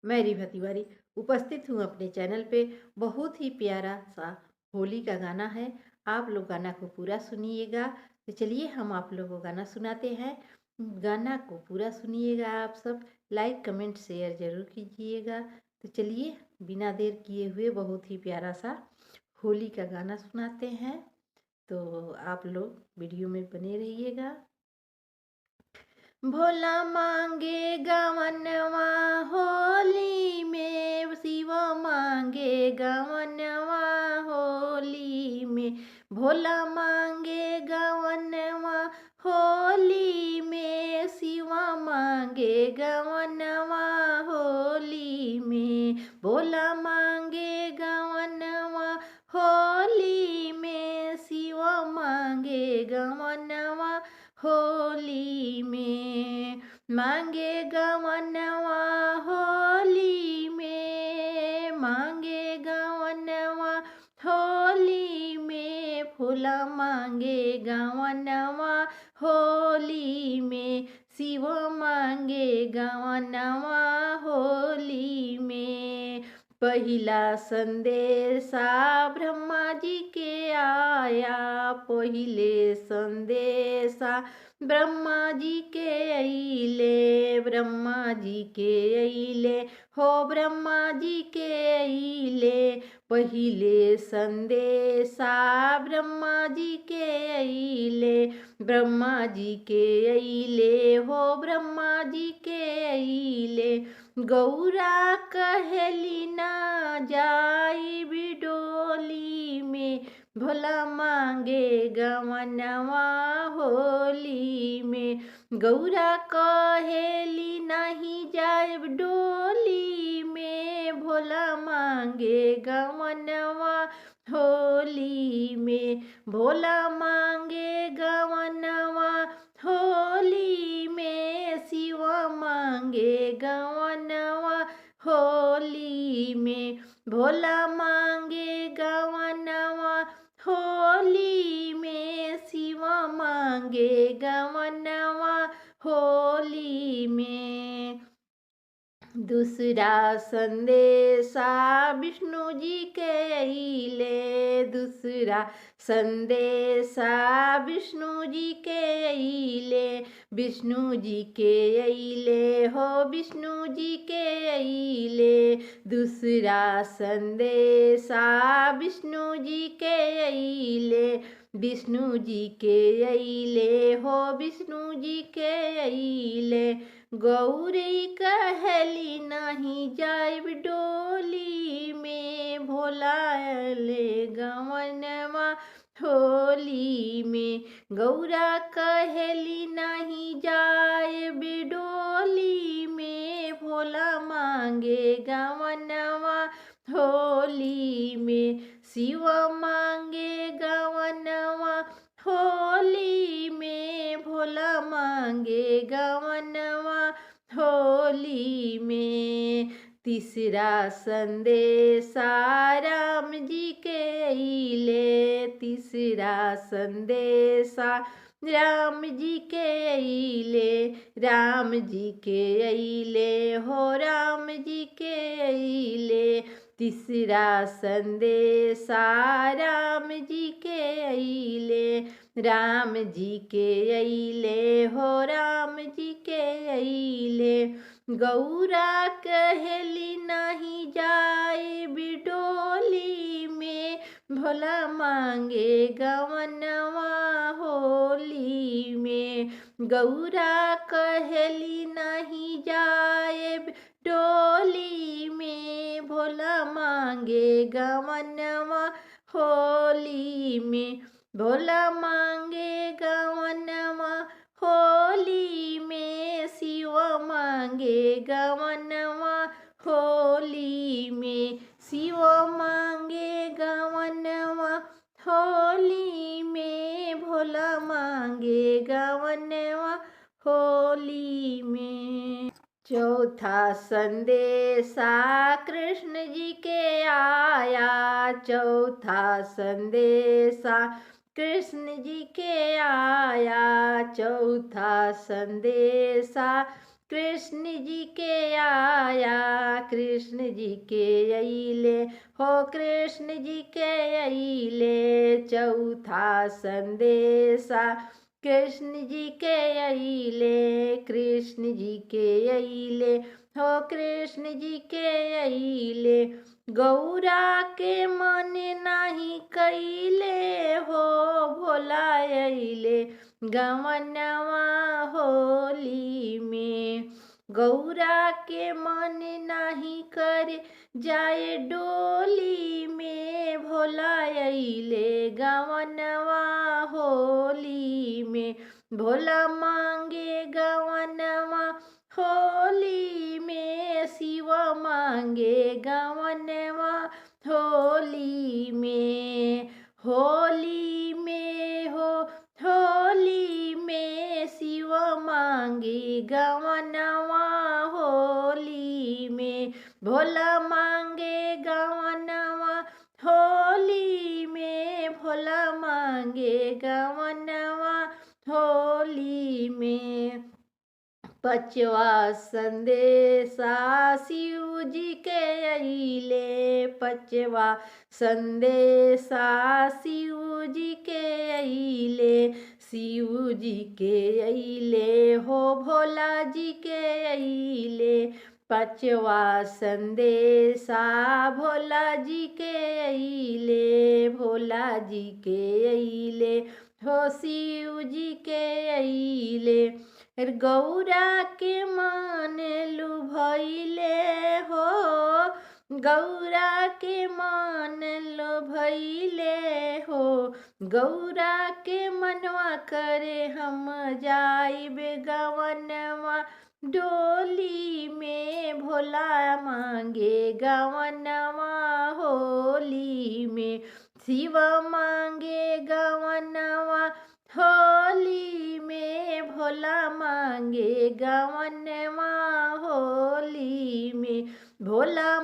मैं रिभा तिवारी उपस्थित हूँ अपने चैनल पे। बहुत ही प्यारा सा होली का गाना है। आप लोग गाना को पूरा सुनिएगा। तो चलिए हम आप लोगों को गाना सुनाते हैं। गाना को पूरा सुनिएगा। आप सब लाइक कमेंट शेयर जरूर कीजिएगा। तो चलिए बिना देर किए हुए बहुत ही प्यारा सा होली का गाना सुनाते हैं। तो आप लोग वीडियो में बने रहिएगा। भोला मांगे गवनवा होली में, शिव मांगे गवनवा होली में। भोला मांगे गवनवा होली में, शिव मांगे गवनवा होली में। भोला मांगे गवनवा होली में, शिव मांगे गवनवा होली में। मांगे गवनवा होली में, मांगे गवनवा होली में। फूला मांगे गवनवा होली में, शिव मांगे गवनवा होली में। पहिला संदेशा ब्रह्मा जी के आया, पहिले संदेशा ब्रह्मा जी के अइले, ब्रह्मा जी के अइले हो, ब्रह्मा जी के अइले। पहिले संदेशा ब्रह्मा जी के अइले, ब्रह्मा जी के अइले हो, ब्रह्मा जी के अइले। गौरा कहेली ना जाई बिडोली में, भोला मांगे गवनवा होली में। गौरा कहेली नहीं जाए डोली में, भोला मांगे गवनवा होली में। भोला मांगे गवनवा होली में, शिव मांगे गवनवा होली में। भोला मांगे गवनवा होली में, शिव मांगे गवनवा होली में। दूसरा संदेशा विष्णु जी के अइले, दूसरा संदेशा विष्णु जी के अइले, विष्णु जी के अइले हो, विष्णु जी के अइले। दूसरा संदेशा विष्णु जी के अइले, विष्णु जी के अइले हो, विष्णु जी के अइले। गौरी कहली नहीं जाइब डोली में, भोला ले गवनवा होली में। गौरा कहली नहीं जाइब डोली में, भोला मांगे गवनवा होली में। शिव मांगे गवनवा होली में, भोला मांगे गवनवा होली में। तीसरा संदेशा राम जी के अइले, तीसरा संदेशा राम जी के अइले, राम जी के अइले हो, राम जी के अइले। तीसरा संदेशा राम जी के अइले, राम जी के अइले हो, राम जी के अइले। गौरा कहली नहीं जाए बिडोली में, भोला मांगे गवनवा होली में। गौरा कहली नहीं जाए डोली में, भोला मांगे गवनवा होली में। भोला मांगे गवनवा होली में, शिव मांगे गवनवा होली में। शिव मांगे गवनवा होली में, भोला मांगे गवनवा होली में। चौथा संदेशा कृष्ण जी के आया, चौथा संदेशा कृष्ण जी के आया, चौथा संदेशा कृष्ण जी के आया, कृष्ण जी के अइले हो, कृष्ण जी के अइले चौथा संदेशा, कृष्ण जी के अइले, कृष्ण जी के अइले हो, कृष्ण जी के अइले गौरा के मन नाही कइले हो, भोला अइले गवनवा होली में। गौरा के मन नाही करे जाए डोली में, भोला अइले गवनवा होली में। भोला मांगे गवनवा होली में, शिव मांगे गवनवा होली में। होली में हो, होली में शिव मांगे गवनवा होली में। भोला मांगे गवनवा होली में, भोला मांगे गवनवा होली में। पचवा संदेशा शिव जी के अइले, पचवा संदेशा शिव जी के अइले, शिव जी के अइले हो, भोला जी के अइले। पचवा संदेशा भोला जी के अइले, भोला जी के अइले हो, शिव जी के अइले। गौरा के मन लुभइले हो, गौरा के मन लुभइले हो, गौरा के मनवा करे हम जाइबे गवनवा डोली में, भोला मांगे गवनवा होली में। शिव मांगे गवनवा होली में, भोला मांगे गवनवा होली में। भोला